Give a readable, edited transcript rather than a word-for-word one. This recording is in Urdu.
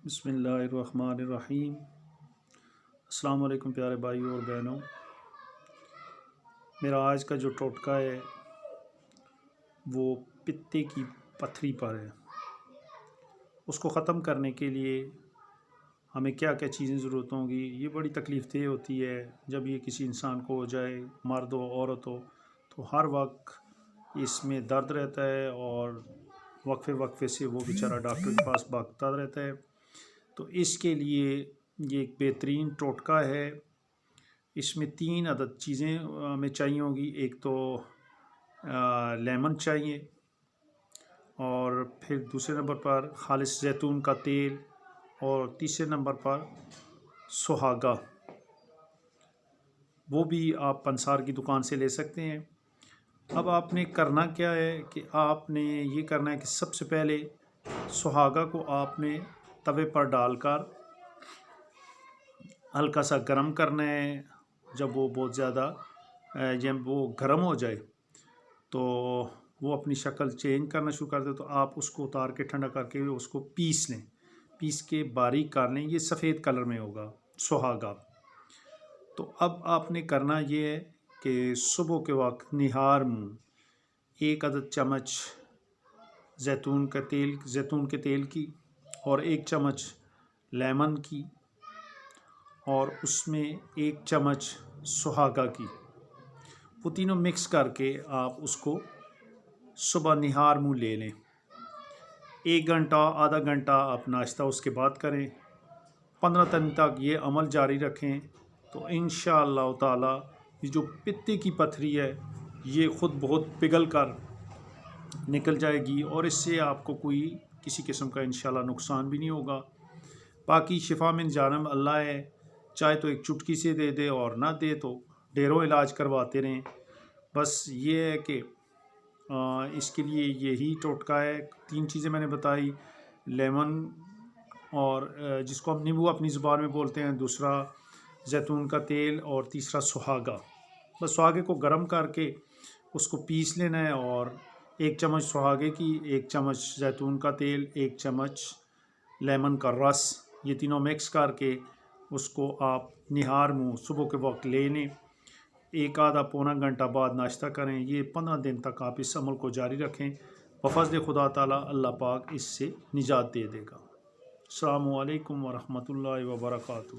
بسم اللہ الرحمن الرحیم۔ السلام علیکم پیارے بھائیوں اور بہنوں۔ میرا آج کا جو ٹوٹکا ہے وہ پتے کی پتھری پر ہے۔ اس کو ختم کرنے کے لیے ہمیں کیا کیا چیزیں ضرورت ہوں گی، یہ بڑی تکلیف دہ ہوتی ہے جب یہ کسی انسان کو ہو جائے، مرد ہو عورت ہو، تو ہر وقت اس میں درد رہتا ہے اور وقفے سے وہ بیچارہ ڈاکٹر کے پاس بھاگتا رہتا ہے۔ تو اس کے لیے یہ ایک بہترین ٹوٹکا ہے۔ اس میں 3 عدد چیزیں ہمیں چاہیے ہوں گی۔ ایک تو لیمن چاہیے، اور پھر دوسرے نمبر پر خالص زیتون کا تیل، اور تیسرے نمبر پر سہاگا، وہ بھی آپ پنسار کی دکان سے لے سکتے ہیں۔ اب آپ نے کرنا کیا ہے کہ آپ نے یہ کرنا ہے کہ سب سے پہلے سہاگا کو آپ نے توے پر ڈال کر ہلکا سا گرم کرنا ہے۔ جب وہ بہت زیادہ جب وہ گرم ہو جائے تو وہ اپنی شکل چینج کرنا شروع کر دے، تو آپ اس کو اتار کے ٹھنڈا کر کے اس کو پیس لیں، پیس کے باریک کر لیں۔ یہ سفید کلر میں ہوگا سہاگا۔ تو اب آپ نے کرنا یہ ہے کہ صبح کے وقت نہار منہ 1 عدد چمچ زیتون کے تیل کی، اور 1 چمچ لیمن کی، اور اس میں 1 چمچ سہاگا کی، وہ تینوں مکس کر کے آپ اس کو صبح نہار منہ لے لیں۔ 1 گھنٹہ آدھا گھنٹہ آپ ناشتہ اس کے بعد کریں۔ 15 دن تک یہ عمل جاری رکھیں تو انشاءاللہ تعالی یہ جو پتے کی پتھری ہے یہ خود بہت پگھل کر نکل جائے گی، اور اس سے آپ کو کوئی کسی قسم کا انشاءاللہ نقصان بھی نہیں ہوگا۔ باقی شفا من جانب اللہ ہے، چاہے تو ایک چٹکی سے دے دے اور نہ دے تو ڈھیروں علاج کرواتے رہیں۔ بس یہ ہے کہ اس کے لیے یہی ٹوٹکا ہے۔ 3 چیزیں میں نے بتائی، لیمن، اور جس کو ہم نیمبو اپنی زبان میں بولتے ہیں، دوسرا زیتون کا تیل، اور تیسرا سہاگا۔ بس سہاگے کو گرم کر کے اس کو پیس لینا ہے، اور 1 چمچ سہاگے کی، 1 چمچ زیتون کا تیل، 1 چمچ لیمن کا رس، یہ تینوں مکس کر کے اس کو آپ نہار منہ صبح کے وقت لے لیں۔ 1 آدھا پونا گھنٹہ بعد ناشتہ کریں۔ یہ 15 دن تک آپ اس عمل کو جاری رکھیں، بفضل خدا تعالیٰ اللہ پاک اس سے نجات دے دے گا۔ السلام علیکم ورحمۃ اللہ وبرکاتہ۔